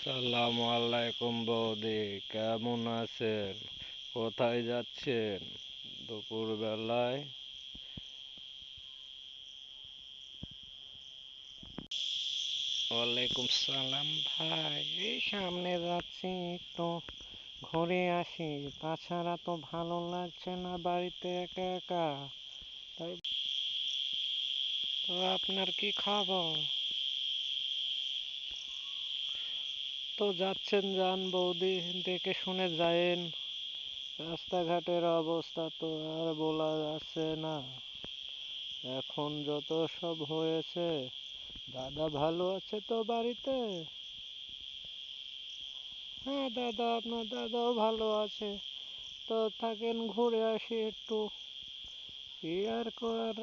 সালামু আলাইকুম বৌদি, কেমন আছেন? কোথায় যাচ্ছেন দুপুর বেলায়? ওয়ালাইকুম সালাম ভাই, এই সামনে যাচ্ছি, একটু ঘুরে আসি। তাছাড়া তো ভালো লাগছে না বাড়িতে একা একা। তাই তো আপনার কি খবর? তো যাচ্ছেন যান বৌদি, দেখে শুনে যায়েন। রাস্তাঘাটের অবস্থা তো আর বলা যাচ্ছে না, এখন যত সব হয়েছে। দাদা ভালো আছে তো বাড়িতে? হ্যাঁ দাদা, আপনার দাদাও ভালো আছে। তো থাকেন, ঘুরে আসি একটু, কি আর করার।